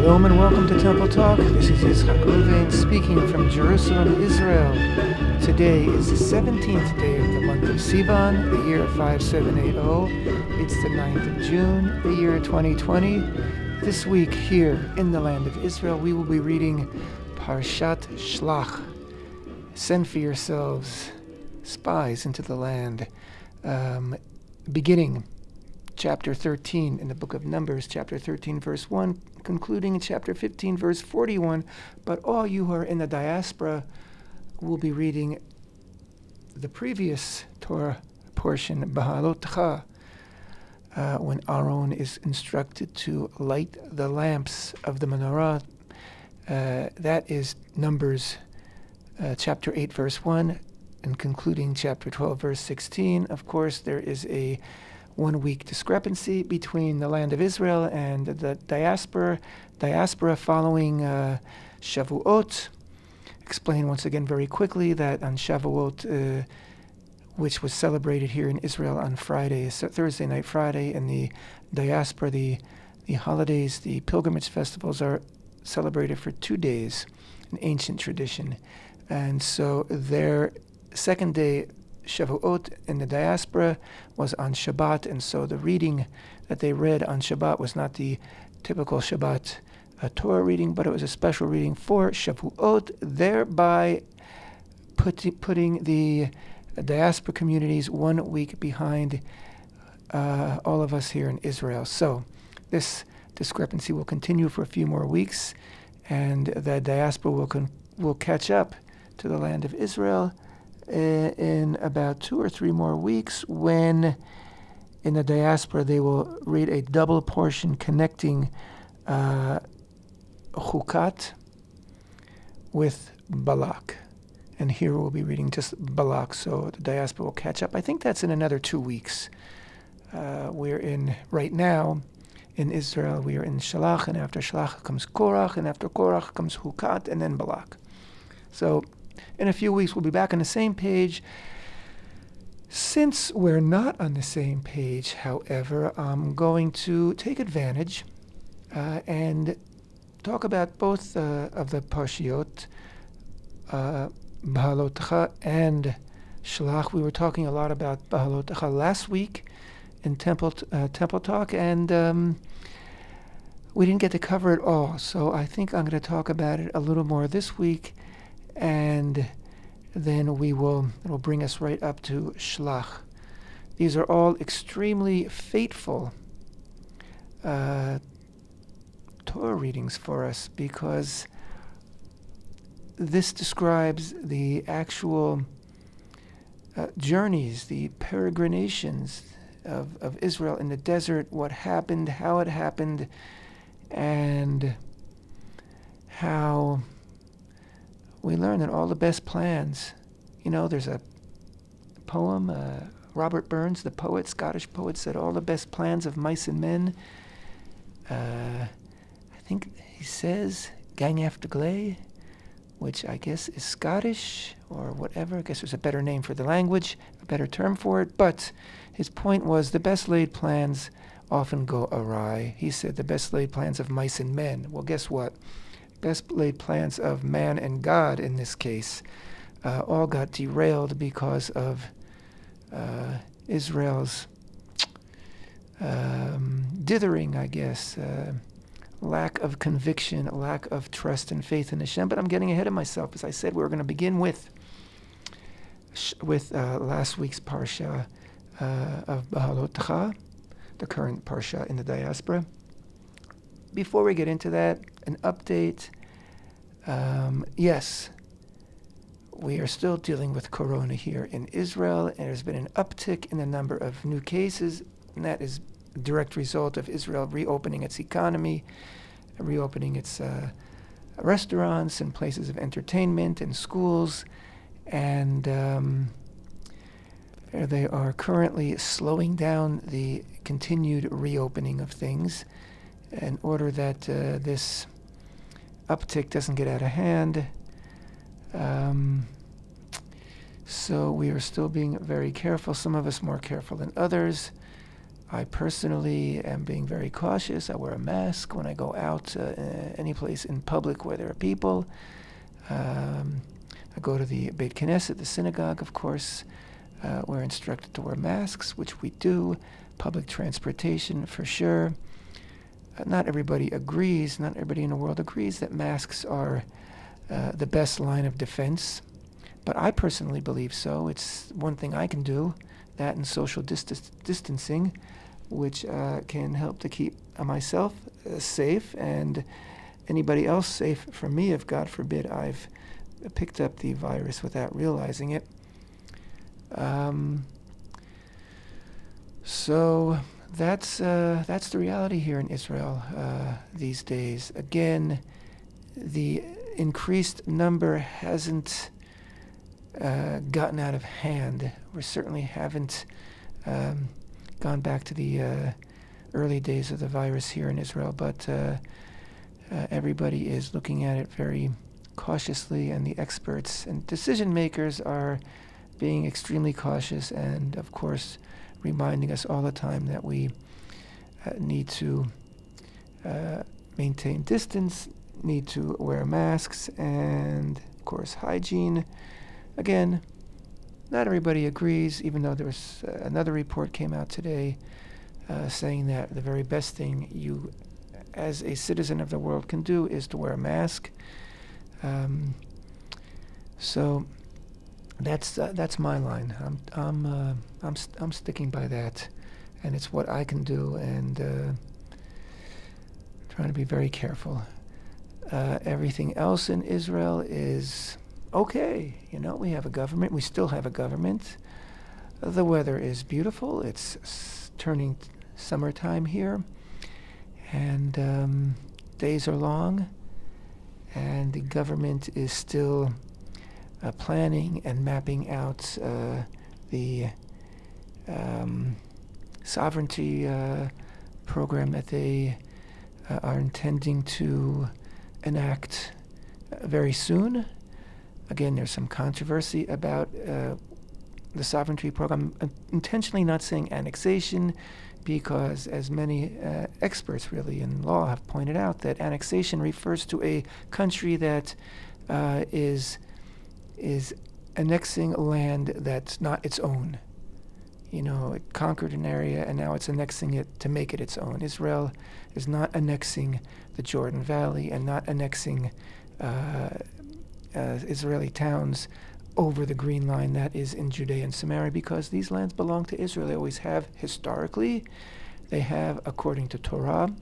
Shalom and welcome to Temple Talk. This is Yitzchak Ruvain speaking from Jerusalem, Israel. Today is the 17th day of the month of Sivan, the year 5780. It's the 9th of June, the year 2020. This week here in the land of Israel, we will be reading Parshat Shlach. Send for yourselves spies into the land. Beginning chapter 13 in the book of Numbers, chapter 13, verse 1, concluding in chapter 15, verse 41. But all you who are in the diaspora will be reading the previous Torah portion, Beha'alotcha, when Aaron is instructed to light the lamps of the menorah. That is Numbers chapter 8, verse 1, and concluding chapter 12, verse 16. Of course, there is a 1 week discrepancy between the land of Israel and the diaspora following Shavuot. Explain once again very quickly that on Shavuot, which was celebrated here in Israel on Friday, Thursday night Friday, and the diaspora, the holidays, the pilgrimage festivals are celebrated for 2 days, an ancient tradition. And so their second day, Shavuot in the diaspora, was on Shabbat, and so the reading that they read on Shabbat was not the typical Shabbat Torah reading, but it was a special reading for Shavuot, thereby putting the diaspora communities 1 week behind all of us here in Israel. So this discrepancy will continue for a few more weeks, and the diaspora will catch up to the land of Israel in about 2 or 3 more weeks, when in the diaspora they will read a double portion connecting Chukat with Balak. And here we'll be reading just Balak, so the diaspora will catch up. I think that's in another 2 weeks. We're in, right now, in Israel, we are in Shalach, and after Shalach comes Korach, and after Korach comes Chukat, and then Balak. So in a few weeks, we'll be back on the same page. Since we're not on the same page, however, I'm going to take advantage and talk about both of the Parshiot, Beha'alotcha and Shlach. We were talking a lot about Beha'alotcha last week in Temple Talk, and we didn't get to cover it all. So I think I'm going to talk about it a little more this week, and then it'll bring us right up to Shlach. These are all extremely fateful Torah readings for us, because this describes the actual journeys, the peregrinations of Israel in the desert, what happened, how it happened, and how we learn that all the best plans, there's a poem, Robert Burns, the poet, Scottish poet, said all the best plans of mice and men, I think he says, gang after gley, which I guess is Scottish or whatever. I guess there's a better name for the language, a better term for it. But his point was the best laid plans often go awry. He said the best laid plans of mice and men. Well, guess what? Best laid plans of man and God, in this case, all got derailed because of Israel's dithering, I guess, lack of conviction, lack of trust and faith in Hashem. But I'm getting ahead of myself. As I said, we're going to begin with last week's Parsha of Beha'alotcha, the current Parsha in the diaspora. Before we get into that, an update. Yes, we are still dealing with Corona here in Israel, and there's been an uptick in the number of new cases, and that is a direct result of Israel reopening its economy, reopening its restaurants and places of entertainment and schools, and they are currently slowing down the continued reopening of things in order that this uptick doesn't get out of hand. So we are still being very careful, some of us more careful than others. I personally am being very cautious. I wear a mask when I go out any place in public where there are people. I go to the Beit Knesset, the synagogue, of course. We're instructed to wear masks, which we do. Public transportation, for sure. Not everybody agrees, not everybody in the world agrees that masks are the best line of defense. But I personally believe so. It's one thing I can do, that and social distancing, which can help to keep myself safe and anybody else safe from me if, God forbid, I've picked up the virus without realizing it. So that's the reality here in Israel these days. Again, the increased number hasn't gotten out of hand. We certainly haven't gone back to the early days of the virus here in Israel, but everybody is looking at it very cautiously, and the experts and decision makers are being extremely cautious and, of course, reminding us all the time that we need to maintain distance, need to wear masks, and, of course, hygiene. Again, not everybody agrees, even though there was another report came out today saying that the very best thing you, as a citizen of the world, can do is to wear a mask. So that's my line. I'm sticking by that, and it's what I can do, and trying to be very careful. Everything else in Israel is okay. We have a government. We still have a government. The weather is beautiful. It's turning summertime here, and days are long, and the government is still planning and mapping out the sovereignty program that they are intending to enact very soon. Again, there's some controversy about the sovereignty program. I'm intentionally not saying annexation, because as many experts really in law have pointed out, that annexation refers to a country that is annexing land that's not its own. It conquered an area and now it's annexing it to make it its own. Israel is not annexing the Jordan Valley and not annexing Israeli towns over the Green Line that is in Judea and Samaria, because these lands belong to Israel. They always have historically. They have according to Torah,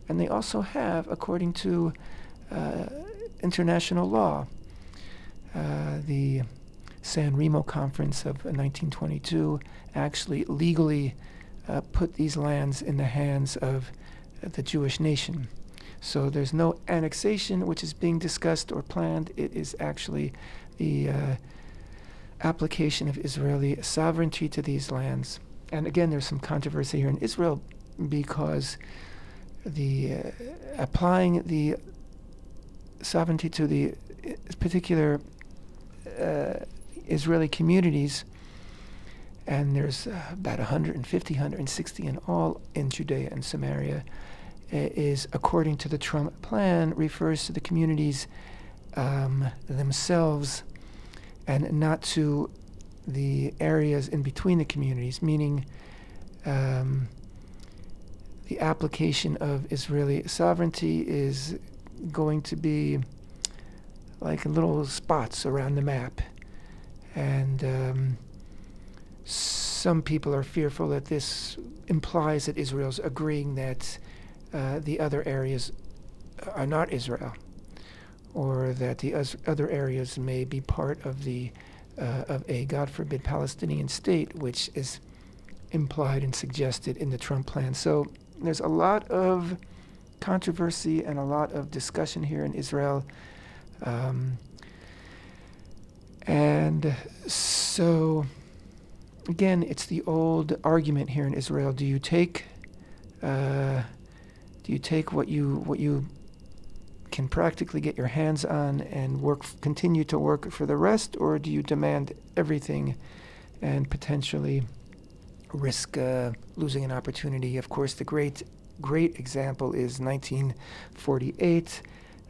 and they also have according to international law. The San Remo Conference of 1922 actually legally put these lands in the hands of the Jewish nation. So there's no annexation which is being discussed or planned. It is actually the application of Israeli sovereignty to these lands. And again, there's some controversy here in Israel, because the applying the sovereignty to the particular Israeli communities, and there's about 150, 160 in all in Judea and Samaria, is, according to the Trump plan, refers to the communities themselves and not to the areas in between the communities, meaning the application of Israeli sovereignty is going to be like little spots around the map. And some people are fearful that this implies that Israel's agreeing that the other areas are not Israel, or that the other areas may be part of of a, God forbid, Palestinian state, which is implied and suggested in the Trump plan. So there's a lot of controversy and a lot of discussion here in Israel. And so, again, it's the old argument here in Israel. Do you take what you can practically get your hands on and continue to work for the rest, or do you demand everything and potentially risk losing an opportunity. Of course, the great example is 1948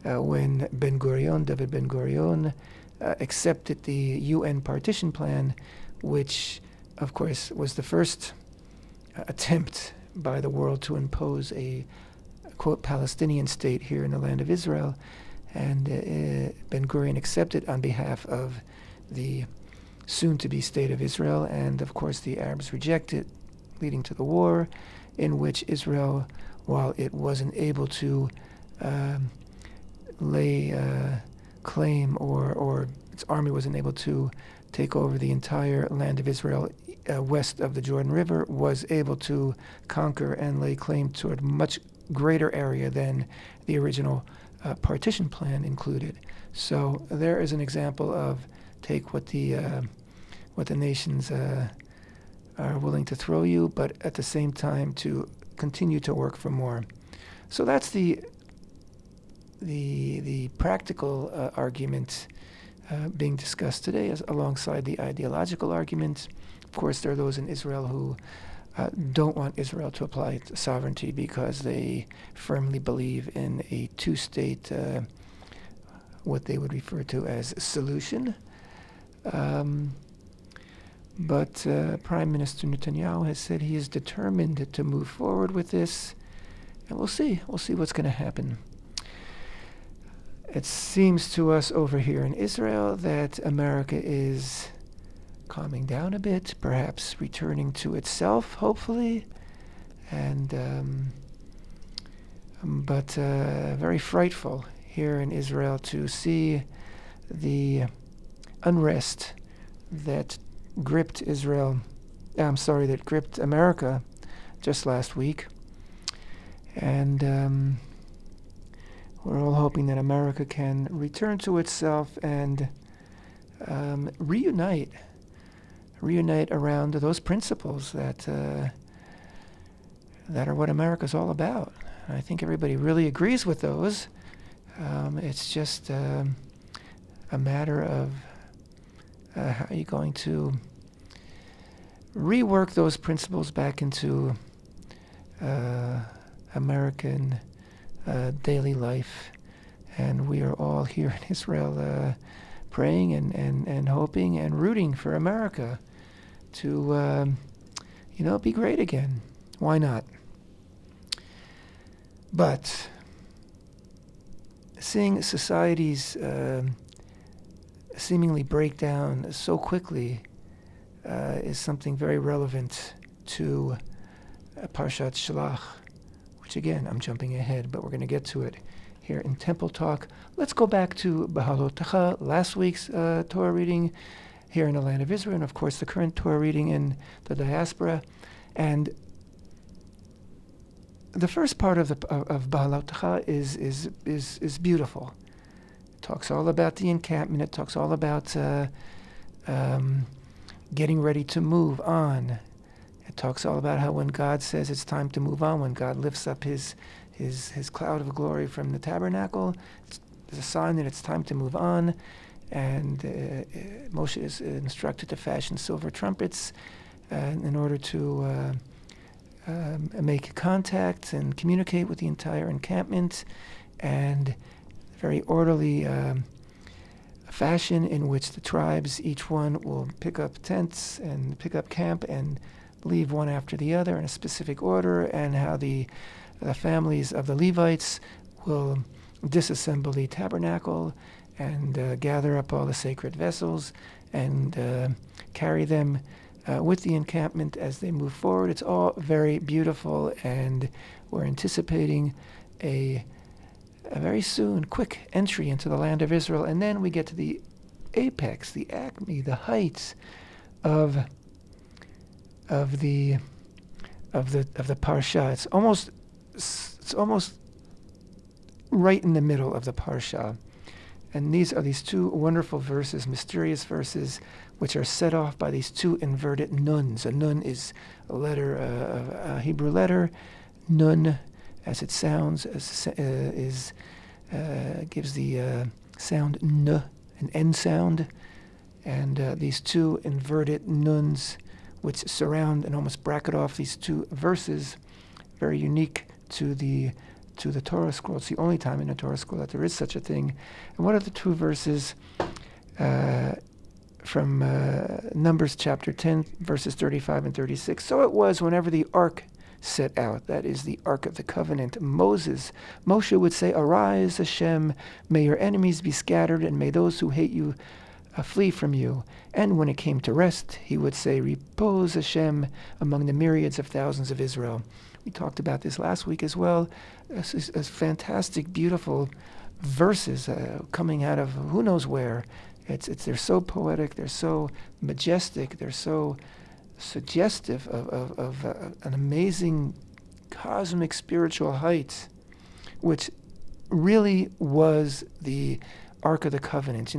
when David Ben-Gurion, accepted the UN partition plan, which, of course, was the first attempt by the world to impose a, quote, Palestinian state here in the land of Israel. And Ben-Gurion accepted on behalf of the soon-to-be state of Israel, and of course the Arabs rejected, leading to the war, in which Israel, while it wasn't able to lay claim, or its army wasn't able to take over the entire land of Israel west of the Jordan River, was able to conquer and lay claim to a much greater area than the original partition plan included. So there is an example of take what the nations are willing to throw you, but at the same time to continue to work for more. So that's the practical argument being discussed today, alongside the ideological argument. Of course, there are those in Israel who don't want Israel to apply sovereignty because they firmly believe in a two-state, what they would refer to as solution. But Prime Minister Netanyahu has said he is determined to move forward with this, and we'll see. We'll see what's going to happen. It seems to us over here in Israel that America is calming down a bit, perhaps returning to itself, hopefully, and but very frightful here in Israel to see the unrest that gripped that gripped America just last week. And we're all hoping that America can return to itself and reunite around those principles that are what America's all about. I think everybody really agrees with those. It's just a matter of how are you going to rework those principles back into American daily life. And we are all here in Israel praying and hoping and rooting for America to be great again. Why not? But seeing societies seemingly break down so quickly is something very relevant to Parshat Shlach, which again, I'm jumping ahead, but we're going to get to it here in Temple Talk. Let's go back to Beha'alotcha, last week's Torah reading here in the land of Israel, and of course the current Torah reading in the diaspora. And the first part of Beha'alotcha is beautiful. It talks all about the encampment. It talks all about getting ready to move on. It talks all about how when God says it's time to move on, when God lifts up his cloud of glory from the tabernacle, it's a sign that it's time to move on. And Moshe is instructed to fashion silver trumpets in order to make contact and communicate with the entire encampment, and very orderly fashion in which the tribes, each one will pick up tents and pick up camp and leave one after the other in a specific order, and how the families of the Levites will disassemble the tabernacle and gather up all the sacred vessels and carry them with the encampment as they move forward. It's all very beautiful, and we're anticipating a very soon quick entry into the land of Israel. And then we get to the apex, the acme, the heights of the parsha. It's almost right in the middle of the parsha. And these are these two wonderful verses, mysterious verses, which are set off by these two inverted nuns. A nun is a letter, a Hebrew letter. Nun, as it sounds, gives the sound n, an N sound. And these two inverted nuns, which surround and almost bracket off these two verses, very unique to the Torah scroll. It's the only time in the Torah scroll that there is such a thing. And what are the two verses from Numbers chapter 10, verses 35 and 36? So it was whenever the ark set out, that is the Ark of the Covenant, Moshe would say, "Arise, Hashem, may your enemies be scattered, and may those who hate you flee from you." And when it came to rest, he would say, "Repose, Hashem, among the myriads of thousands of Israel." We talked about this last week as well. It's fantastic, beautiful verses coming out of who knows where. They're so poetic, they're so majestic, they're so suggestive of an amazing cosmic spiritual height, which really was the Ark of the Covenant.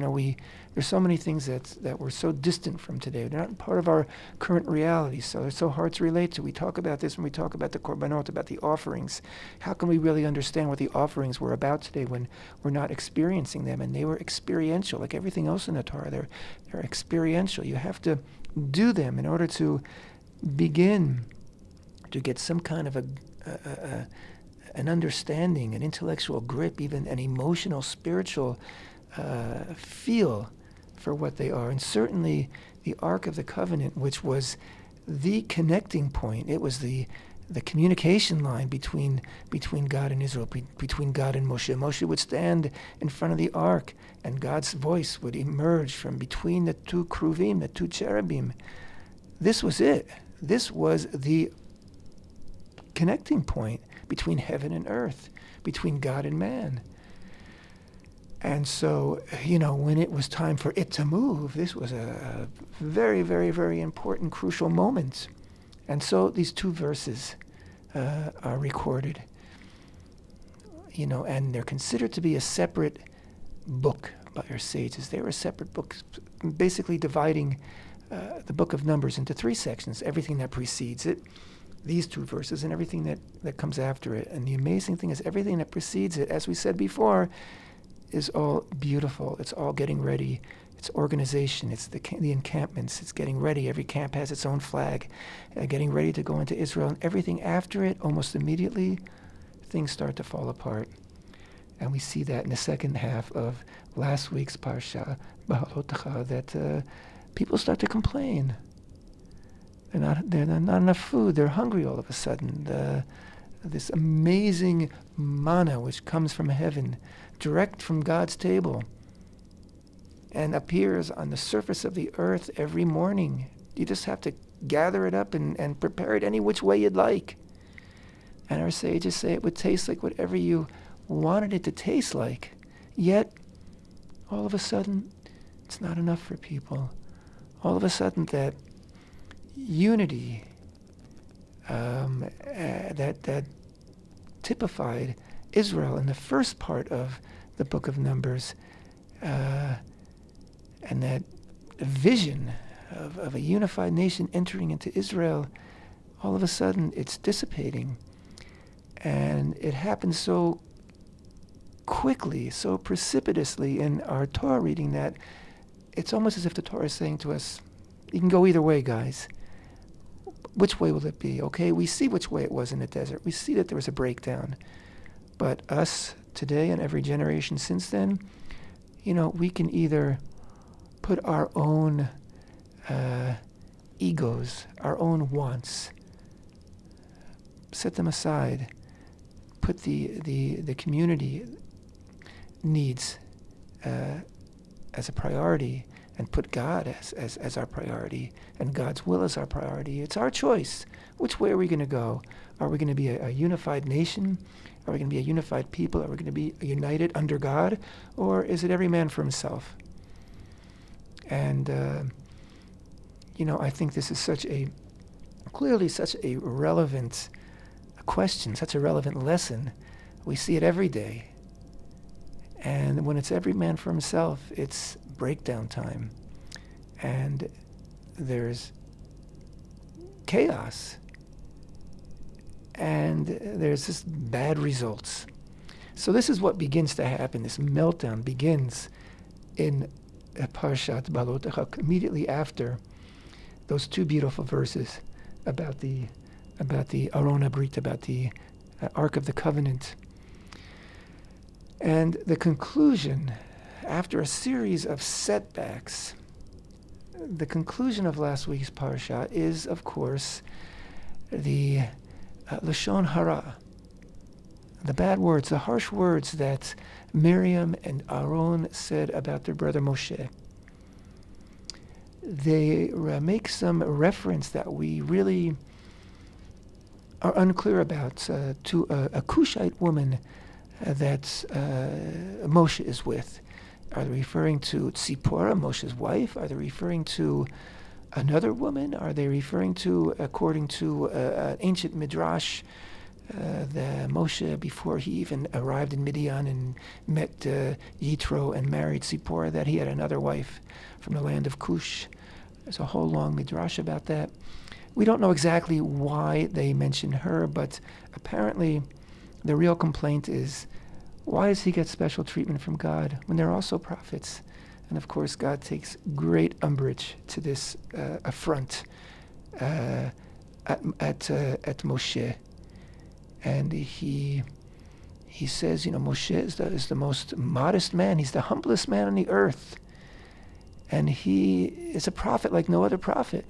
There's so many things that we're so distant from today. They're not part of our current reality, so they're so hard to relate to. We talk about this when we talk about the korbanot, about the offerings. How can we really understand what the offerings were about today when we're not experiencing them? And they were experiential, like everything else in the Torah. They're experiential. You have to do them in order to begin to get some kind of an understanding, an intellectual grip, even an emotional, spiritual feel for what they are. And certainly the Ark of the Covenant, which was the connecting point, it was the communication line between God and Israel, between God and Moshe. Moshe would stand in front of the Ark, and God's voice would emerge from between the two kruvim, the two cherubim. This was it. This was the connecting point between heaven and earth, between God and man. And so, when it was time for it to move, this was a very, very, very important, crucial moment. And so these two verses are recorded, and they're considered to be a separate book by our sages. They were separate books, basically dividing the book of Numbers into three sections: everything that precedes it, these two verses, and everything that comes after it. And the amazing thing is everything that precedes it, as we said before, is all beautiful. It's all getting ready. It's organization. It's the encampments. It's getting ready. Every camp has its own flag. Getting ready to go into Israel. And everything after it, almost immediately, things start to fall apart. And we see that in the second half of last week's Parsha, Beha'alotcha, that people start to complain. There's not enough food. They're hungry all of a sudden. This amazing manna which comes from heaven, direct from God's table, and appears on the surface of the earth every morning. You just have to gather it up and prepare it any which way you'd like. And our sages say it would taste like whatever you wanted it to taste like. Yet, all of a sudden, it's not enough for people. All of a sudden, that unity that typified Israel in the first part of the book of Numbers, and that vision of a unified nation entering into Israel, all of a sudden it's dissipating. And it happens so quickly, so precipitously in our Torah reading that it's almost as if the Torah is saying to us, you can go either way, guys. Which way will it be? Okay, we see which way it was in the desert. We see that there was a breakdown. But us today and every generation since then, we can either put our own egos, our own wants, set them aside, put the community needs as a priority, and put God as our priority, and God's will as our priority. It's our choice. Which way are we going to go? Are we going to be a unified nation? Are we going to be a unified people? Are we going to be united under God? Or is it every man for himself? And, I think this is clearly such a relevant question, such a relevant lesson. We see it every day. And when it's every man for himself, it's breakdown time. And there's chaos. And there's just bad results. So this is what begins to happen. This meltdown begins in Parshat Beha'alotcha immediately after those two beautiful verses about the Aron Abrit, about the Ark of the Covenant. And the conclusion, after a series of setbacks, the conclusion of last week's parsha is, of course, the Lashon HaRa, the bad words, the harsh words that Miriam and Aaron said about their brother Moshe. They make some reference that we really are unclear about to a Cushite woman that Moshe is with. Are they referring to Tzipporah, Moshe's wife? Are they referring to another woman? Are they referring to, according to an ancient midrash, the Moshe, before he even arrived in Midian and met Yitro and married Tzipporah, that he had another wife from the land of Cush? There's a whole long midrash about that. We don't know exactly why they mention her, but apparently the real complaint is, why does he get special treatment from God when they're also prophets? And of course, God takes great umbrage to this affront at Moshe. And he says, Moshe is the most modest man. He's the humblest man on the earth. And he is a prophet like no other prophet.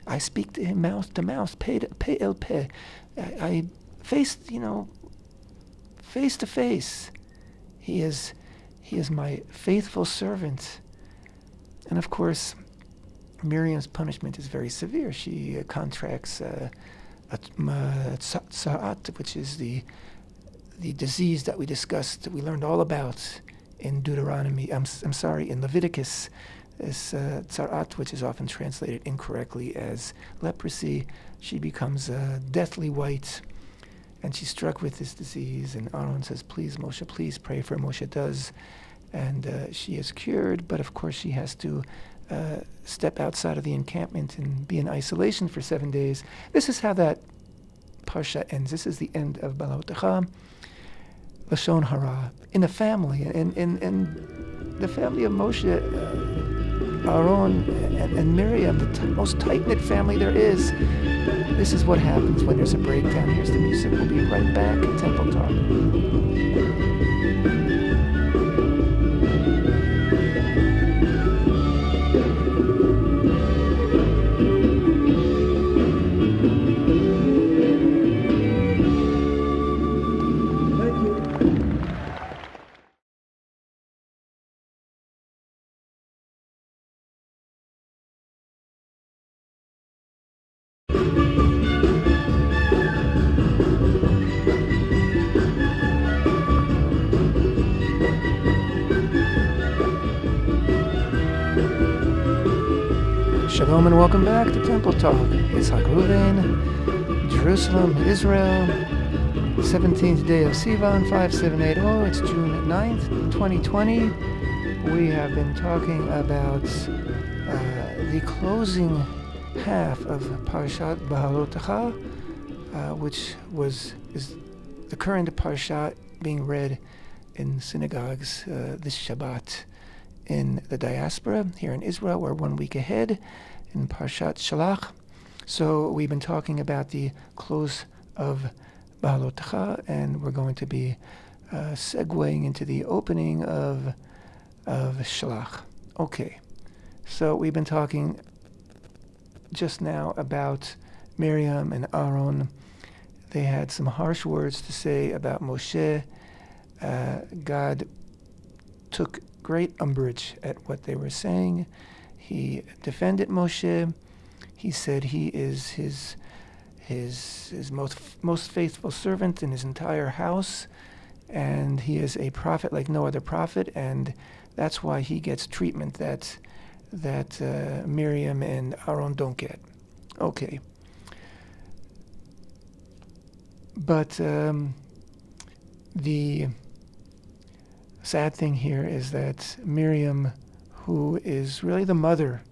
I speak to him mouth to mouth, pe el pe. I face to face. He is my faithful servant. And of course, Miriam's punishment is very severe. She contracts tza'at, which is the disease that we discussed, that we learned all about in Deuteronomy. In Leviticus. This tza'at, which is often translated incorrectly as leprosy. She becomes deathly white, and she's struck with this disease. And Aaron says, "Please, Moshe, please pray for her." Moshe does, and she is cured. But of course, she has to step outside of the encampment and be in isolation for 7 days. This is how that parsha ends. This is the end of Beha'alotcha, Lashon HaRa, in a family, in the family of Moshe, Aaron, and Miriam, the most tight-knit family there is. This is what happens when there's a breakdown. Here's the music. We'll be right back at Temple Talk. Shalom and welcome back to Temple Talk. Yitzhak Ruvain, Jerusalem, Israel, 17th day of Sivan, 5780. It's June 9th, 2020. We have been talking about the closing half of Parashat Beha'alotcha, which is the current Parashat being read in synagogues this Shabbat in the diaspora. Here in Israel, we're 1 week ahead in Parshat Shalach. So we've been talking about the close of Beha'alotcha, and we're going to be segueing into the opening of Shalach. Okay, so we've been talking just now about Miriam and Aaron. They had some harsh words to say about Moshe. God took great umbrage at what they were saying. He defended Moshe. He said he is his most faithful servant in his entire house, and he is a prophet like no other prophet, and that's why he gets treatment that Miriam and Aaron don't get. Okay. But the sad thing here is that Miriam, who is really the mother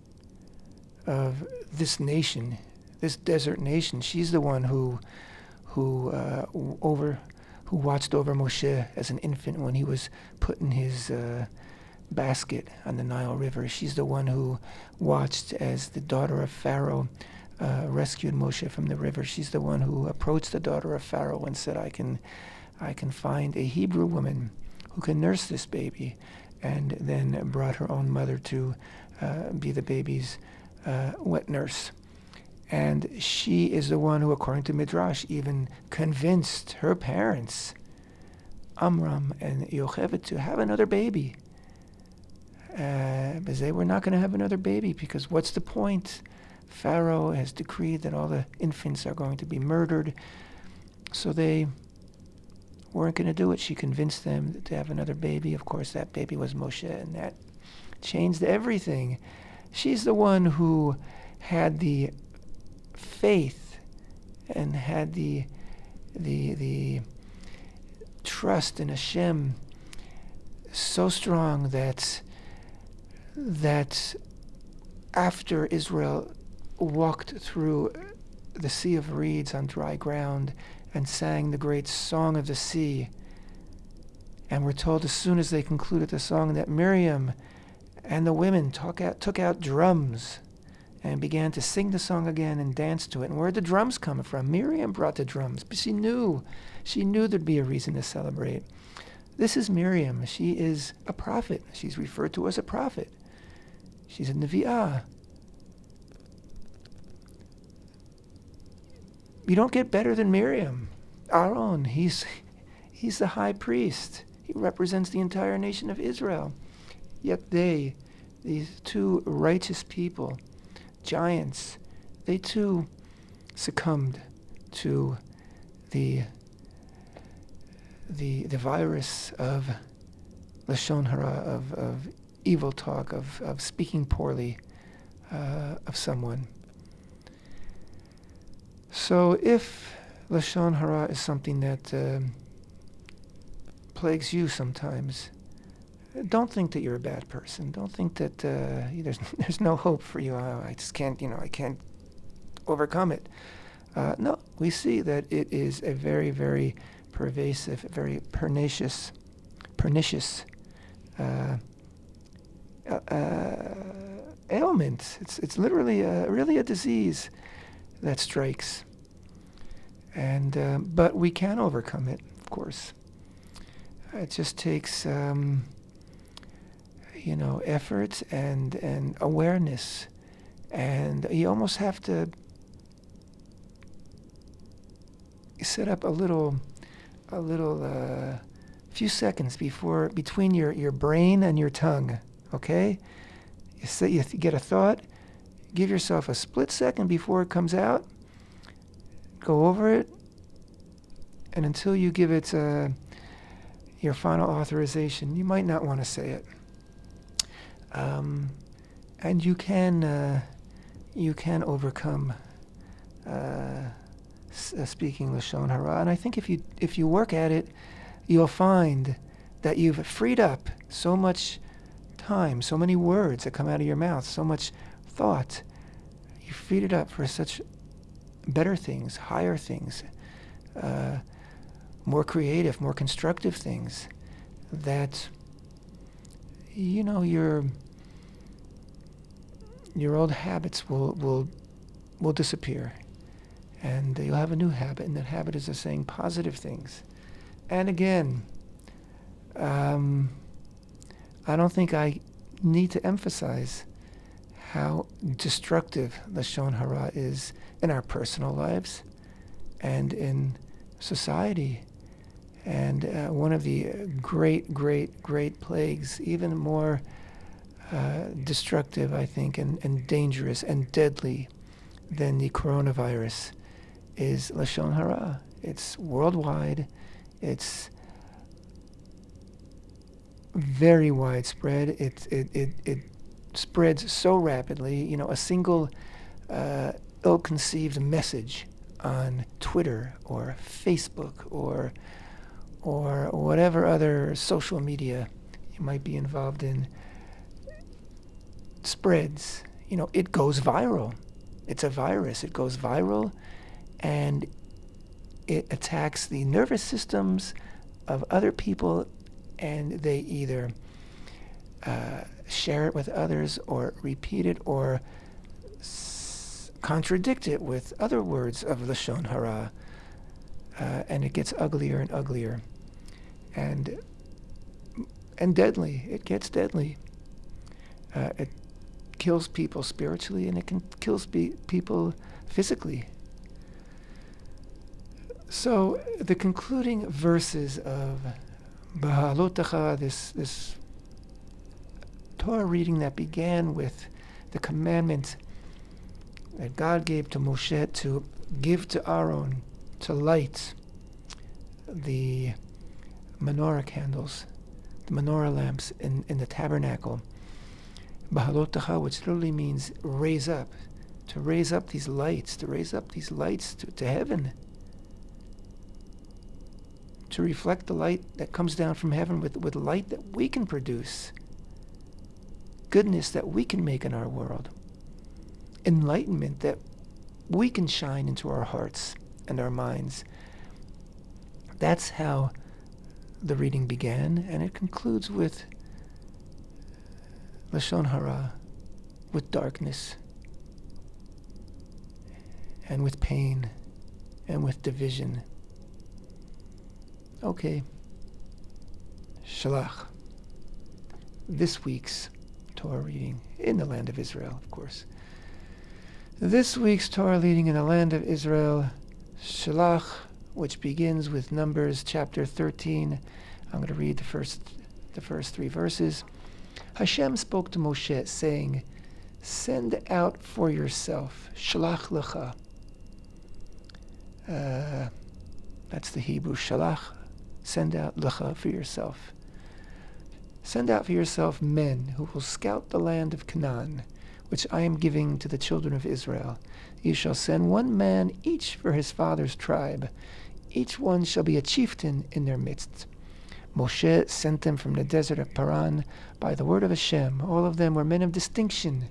of this nation, this desert nation, she's the one who watched over Moshe as an infant when he was put in his basket on the Nile River. She's the one who watched as the daughter of Pharaoh rescued Moshe from the river. She's the one who approached the daughter of Pharaoh and said, I can find a Hebrew woman who can nurse this baby, and then brought her own mother to be the baby's wet nurse. And she is the one who, according to Midrash, even convinced her parents, Amram and Yocheved, to have another baby. But they were not going to have another baby because what's the point? Pharaoh has decreed that all the infants are going to be murdered. So they weren't going to do it. She convinced them to have another baby. Of course, that baby was Moshe, and that changed everything. She's the one who had the faith and had the trust in Hashem so strong that after Israel walked through the Sea of Reeds on dry ground and sang the great Song of the Sea, and we're told as soon as they concluded the song that Miriam and the women took out drums and began to sing the song again and dance to it. And where did the drums come from? Miriam brought the drums, but she knew there'd be a reason to celebrate. This is Miriam. She is a prophet. She's referred to as a prophet. She's a Nevi'ah. You don't get better than Miriam. Aaron, he's the high priest. He represents the entire nation of Israel. Yet these two righteous people, giants, they too succumbed to the virus of Lashon HaRa, of evil talk, of speaking poorly of someone. So if Lashon HaRa is something that plagues you sometimes, don't think that you're a bad person. Don't think that there's no hope for you. I just can't, I can't overcome it. No, we see that it is a very, very pervasive, very pernicious ailment. It's literally really a disease that strikes. And but we can overcome it, of course. It just takes effort and awareness, and you almost have to set up a little few seconds between your brain and your tongue. Okay, you get a thought, give yourself a split second before it comes out. Go over it, and until you give it your final authorization, you might not want to say it. And you can overcome speaking Lashon HaRa. And I think if you work at it, you'll find that you've freed up so much time, so many words that come out of your mouth, so much thought. You freed it up for such better things, higher things, more creative, more constructive things, that your old habits will disappear, and you'll have a new habit, and that habit is of saying positive things. And again, I don't think I need to emphasize how destructive Lashon HaRa is in our personal lives and in society. And one of the great plagues, even more destructive, I think, and dangerous and deadly than the coronavirus, is Lashon HaRa. It's worldwide. It's very widespread. It spreads so rapidly. A single ill-conceived message on Twitter or Facebook or whatever other social media you might be involved in spreads. It goes viral. It's a virus. It goes viral, and it attacks the nervous systems of other people, and they either share it with others or repeat it or contradict it with other words of Lashon HaRa. And it gets uglier and uglier. And deadly. It gets deadly. It kills people spiritually, and it can kill people physically. So the concluding verses of Beha'alotcha, this Torah reading that began with the commandment that God gave to Moshe to give to Aaron to light the menorah candles, the menorah lamps in the tabernacle. Beha'alotcha, which literally means raise up, to raise up these lights, to heaven, to reflect the light that comes down from heaven with light that we can produce, goodness that we can make in our world, enlightenment that we can shine into our hearts and our minds. That's how the reading began, and it concludes with Lashon HaRa, with darkness, and with pain, and with division. Okay. Shalach. This week's Torah reading in the land of Israel, of course. This week's Torah reading in the land of Israel, Shalach, which begins with Numbers chapter 13. I'm going to read the first 3 verses. Hashem spoke to Moshe, saying, "Send out for yourself, shalach lecha." That's the Hebrew, shalach, send out, lecha, for yourself. Send out for yourself men who will scout the land of Canaan, which I am giving to the children of Israel. You shall send 1 man each for his father's tribe. Each one shall be a chieftain in their midst. Moshe sent them from the desert of Paran by the word of Hashem. All of them were men of distinction.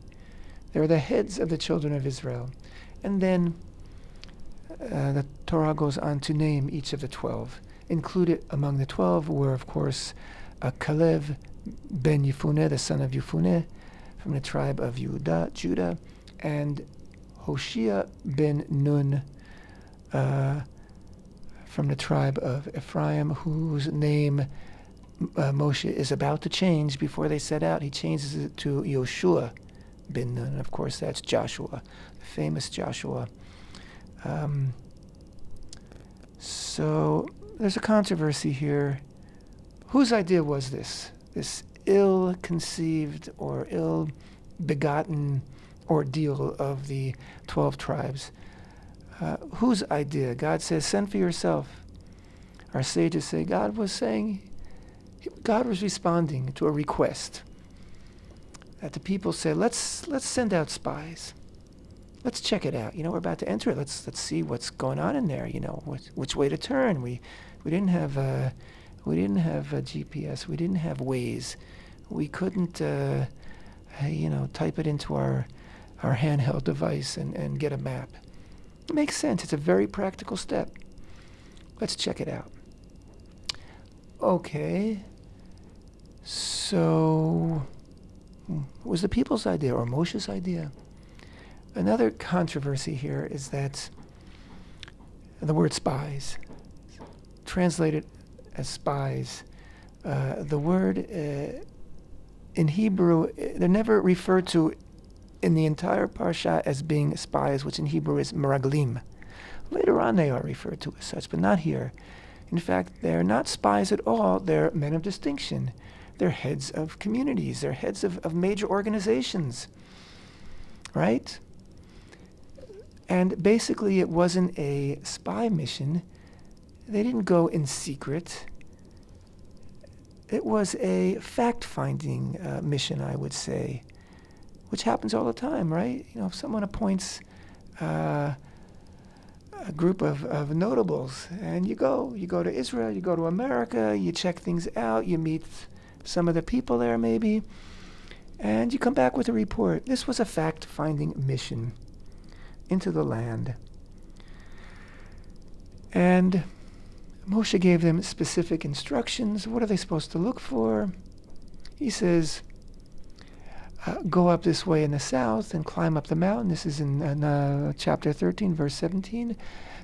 They were the heads of the children of Israel. And then the Torah goes on to name each of the 12. Included among the 12 were, of course, Kalev ben Yefuneh, the son of Yefuneh, from the tribe of Judah, and Hoshea ben Nun, from the tribe of Ephraim, whose name Moshe is about to change before they set out. He changes it to Yoshua ben Nun. And of course, that's Joshua, the famous Joshua. So there's a controversy here. Whose idea was this? This ill-conceived or ill-begotten ordeal of the 12 tribes. Whose idea? God says, send for yourself. Our sages say God was responding to a request. That the people said, let's send out spies. Let's check it out. We're about to enter it. Let's see what's going on in there. Which way to turn. We didn't have a GPS. We didn't have Waze. We couldn't type it into our handheld device and get a map. It makes sense. It's a very practical step. Let's check it out. Okay. So, it was the people's idea or Moshe's idea? Another controversy here is that the word spies, translated as spies, the word in Hebrew, they're never referred to in the entire parsha as being spies, which in Hebrew is meraglim. Later on they are referred to as such, but not here. In fact, they're not spies at all. They're men of distinction. They're heads of communities. They're heads of major organizations, right? And basically it wasn't a spy mission. They didn't go in secret. It was a fact-finding mission, I would say, which happens all the time, right? If someone appoints a group of notables, and you go to Israel, you go to America, you check things out, you meet some of the people there maybe, and you come back with a report. This was a fact-finding mission into the land. And Moshe gave them specific instructions. What are they supposed to look for? He says, go up this way in the south and climb up the mountain. This is in chapter 13, verse 17.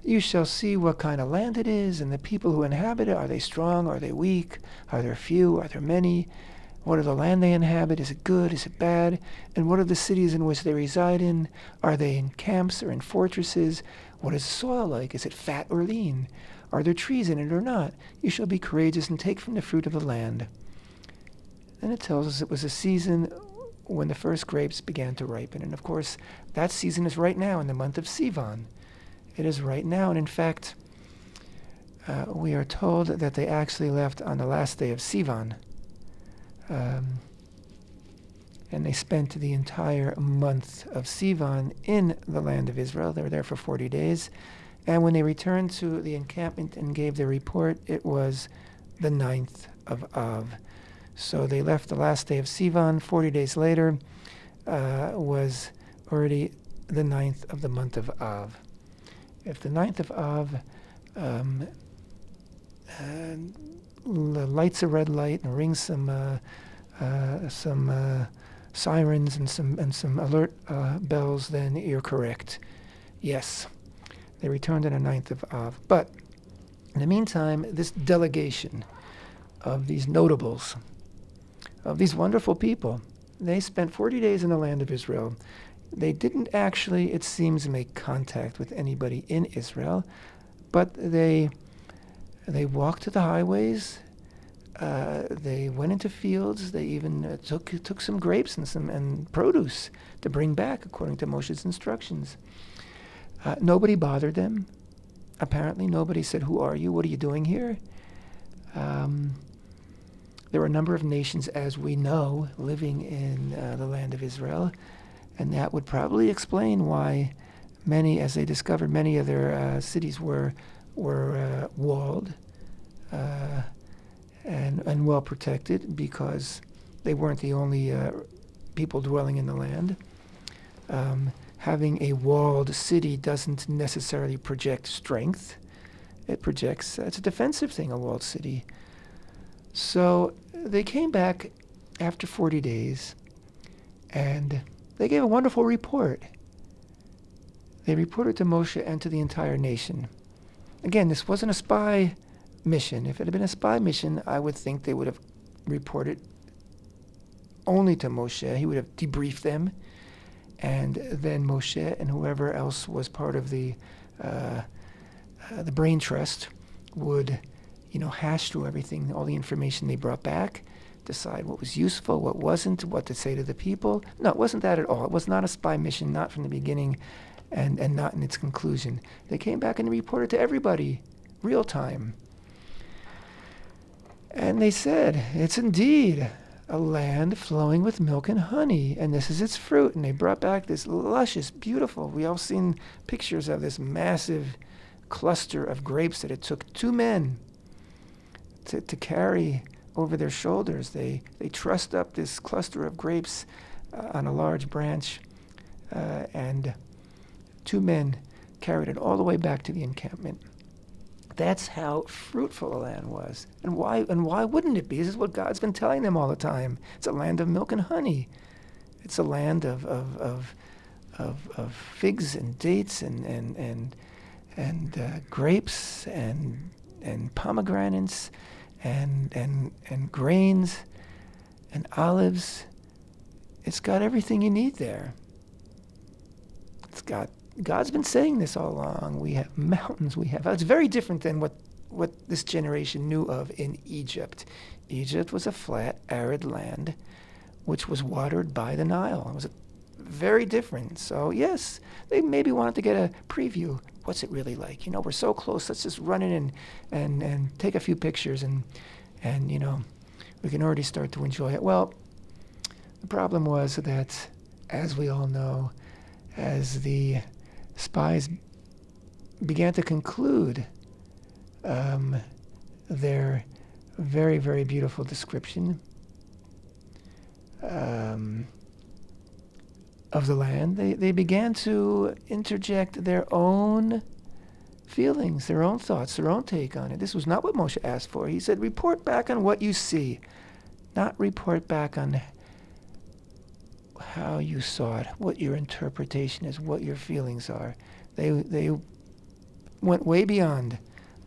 You shall see what kind of land it is, and the people who inhabit it. Are they strong? Are they weak? Are there few? Are there many? What are the land they inhabit? Is it good? Is it bad? And what are the cities in which they reside in? Are they in camps or in fortresses? What is the soil like? Is it fat or lean? Are there trees in it or not? You shall be courageous and take from the fruit of the land. And it tells us it was a season when the first grapes began to ripen. And of course, that season is right now in the month of Sivan. It is right now. And in fact, we are told that they actually left on the last day of Sivan. And they spent the entire month of Sivan in the land of Israel. They were there for 40 days. And when they returned to the encampment and gave their report, it was the 9th of Av. So they left the last day of Sivan. 40 days later was already the 9th of the month of Av. If the 9th of Av lights a red light and rings some sirens and some alert bells, then you're correct. Yes, they returned on the 9th of Av. But in the meantime, this delegation of these notables, of these wonderful people, they spent 40 days in the land of Israel. They didn't actually, it seems, make contact with anybody in Israel, but they walked to the highways. They went into fields. They even took some grapes and produce to bring back, according to Moshe's instructions. Nobody bothered them. Apparently, nobody said, "Who are you? What are you doing here?" There were a number of nations, as we know, living in the land of Israel, and that would probably explain why many, as they discovered, many of their cities were walled and well protected, because they weren't the only people dwelling in the land. Having a walled city doesn't necessarily project strength. It's a defensive thing, a walled city. So they came back after 40 days, and they gave a wonderful report. They reported to Moshe and to the entire nation. Again, this wasn't a spy mission. If it had been a spy mission, I would think they would have reported only to Moshe. He would have debriefed them, and then Moshe and whoever else was part of the brain trust would, hash through everything, all the information they brought back, decide what was useful, what wasn't, what to say to the people. No, it wasn't that at all. It was not a spy mission, not from the beginning, and not in its conclusion. They came back and reported to everybody, real time. And they said, it's indeed a land flowing with milk and honey, and this is its fruit. And they brought back this luscious, beautiful, we all seen pictures of this massive cluster of grapes that it took 2 men to carry over their shoulders. They trussed up this cluster of grapes on a large branch, and 2 men carried it all the way back to the encampment. That's how fruitful the land was. And why wouldn't it be? This is what God's been telling them all the time. It's a land of milk and honey. It's a land of figs and dates and grapes and pomegranates and grains and olives. It's got everything you need there. God's been saying this all along. We have mountains. It's very different than what this generation knew of in Egypt. Egypt was a flat, arid land which was watered by the Nile. It was very different. So yes, they maybe wanted to get a preview. What's it really like? We're so close. Let's just run in and take a few pictures and we can already start to enjoy it. Well, the problem was that, as we all know, as the spies began to conclude their very, very beautiful description of the land, they began to interject their own feelings, their own thoughts, their own take on it. This was not what Moshe asked for. He said, report back on what you see, not report back on how you saw it, what your interpretation is, what your feelings are. They went way beyond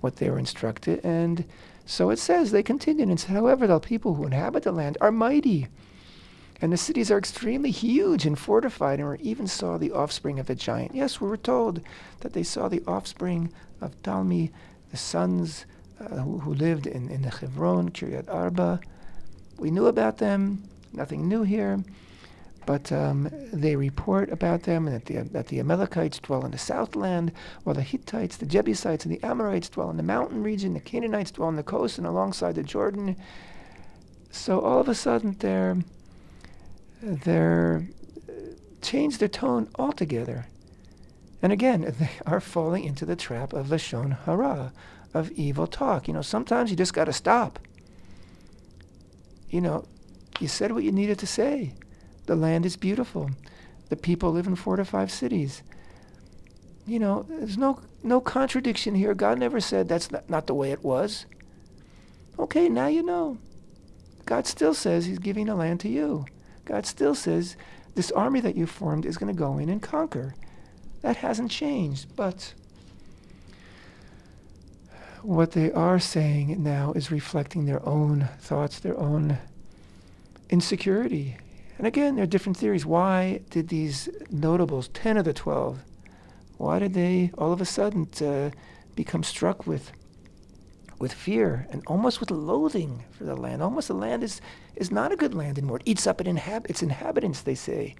what they were instructed, and so it says, they continued and said, however, the people who inhabit the land are mighty, and the cities are extremely huge and fortified, and we even saw the offspring of a giant. Yes, we were told that they saw the offspring of Talmi, the sons who lived in the Hebron, Kiryat Arba. We knew about them, nothing new here, but they report about them and that the Amalekites dwell in the southland, while the Hittites, the Jebusites, and the Amorites dwell in the mountain region, the Canaanites dwell on the coast and alongside the Jordan. So all of a sudden they're changed their tone altogether. And again, they are falling into the trap of Lashon HaRa, of evil talk. Sometimes you just got to stop. You said what you needed to say. The land is beautiful. The people live in 4 to 5 cities. There's no contradiction here. God never said that's not the way it was. Okay, now you know. God still says he's giving the land to you. God still says this army that you formed is going to go in and conquer. That hasn't changed. But what they are saying now is reflecting their own thoughts, their own insecurity. And again, there are different theories. Why did these notables, 10 of the 12, why did they all of a sudden become struck with fear and almost with loathing for the land? Almost the land is not a good land anymore. It eats up its inhabitants, they say.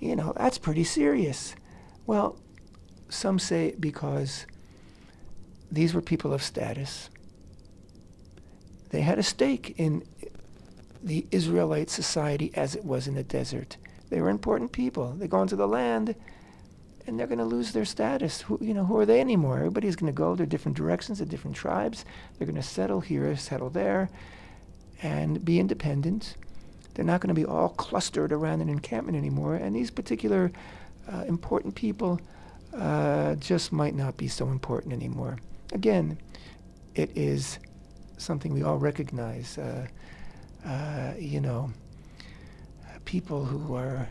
That's pretty serious. Well, some say because these were people of status. They had a stake in the Israelite society as it was in the desert. They were important people. They go into the land and they're going to lose their status. Who are they anymore? Everybody's going to go their different directions, their different tribes. They're going to settle here, settle there, and be independent. They're not going to be all clustered around an encampment anymore. And these particular important people just might not be so important anymore. Again, it is something we all recognize. People who are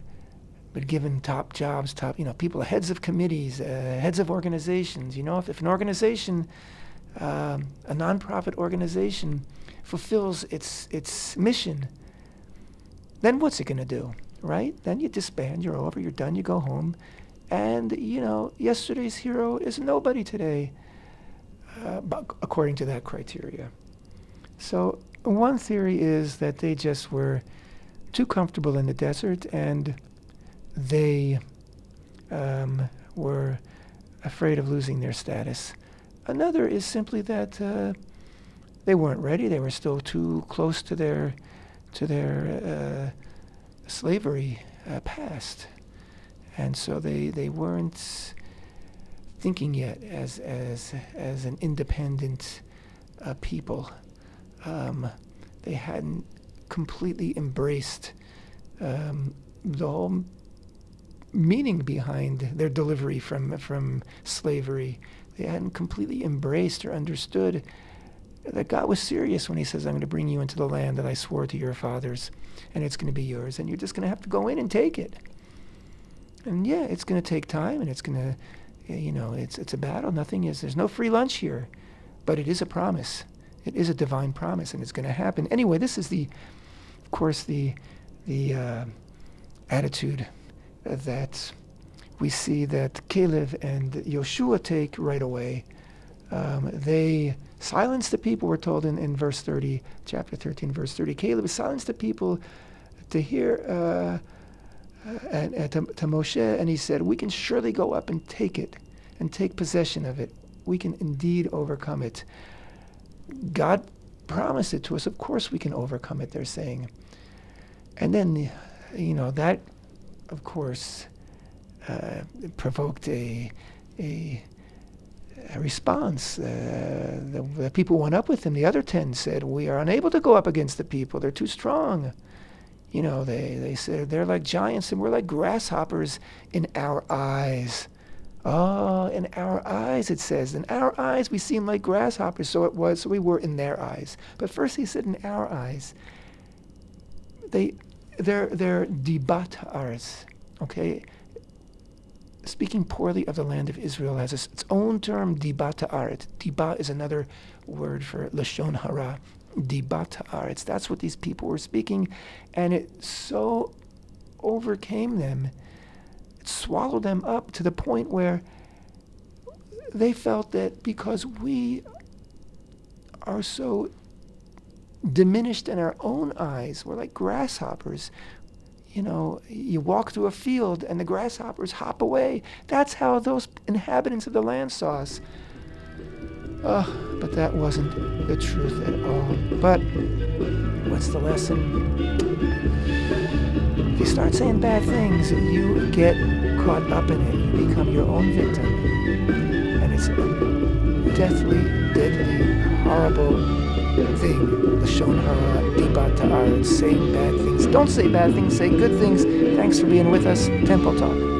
been given top jobs, people, heads of committees, heads of organizations. If an organization, a nonprofit organization, fulfills its mission, then what's it going to do, right? Then you disband, you're over, you're done, you go home, and yesterday's hero is nobody today, according to that criteria. So one theory is that they just were too comfortable in the desert and they were afraid of losing their status. Another is simply that they weren't ready. They were still too close to their slavery past, and so they weren't thinking yet as an independent people. They hadn't completely embraced the whole meaning behind their delivery from slavery. They hadn't completely embraced or understood that God was serious when he says, I'm going to bring you into the land that I swore to your fathers, and it's going to be yours, and you're just going to have to go in and take it. And yeah, it's going to take time, and it's going to, it's a battle. There's no free lunch here, but it is a promise. It is a divine promise, and it's going to happen. Anyway, this is of course, the attitude that we see that Caleb and Yoshua take right away. They silenced the people, we're told in verse 30, chapter 13, verse 30. Caleb silenced the people to hear to Moshe, and he said, we can surely go up and take it, and take possession of it. We can indeed overcome it. God promised it to us. Of course we can overcome it, they're saying. And then, that, of course, provoked a response. The people went up with him. The other 10 said, we are unable to go up against the people. They're too strong. They said they're like giants and we're like grasshoppers in our eyes. Oh, in our eyes, it says. In our eyes, we seem like grasshoppers. So we were in their eyes. But first he said in our eyes. They're dibat haaretz, okay? Speaking poorly of the land of Israel has its own term, dibat haaretz. Diba is another word for Lashon HaRa. Dibat haaretz. That's what these people were speaking, and it so overcame them, it swallowed them up to the point where they felt that because we are so diminished in our own eyes, we're like grasshoppers. You know, you walk through a field and the grasshoppers hop away. That's how those inhabitants of the land saw us. But that wasn't the truth at all. But what's the lesson? If you start saying bad things, you get caught up in it. You become your own victim. And it's a deathly, deadly, horrible thing. Lashon HaRa, dibat haaretz, saying bad things. Don't say bad things, say good things. Thanks for being with us. Temple Talk.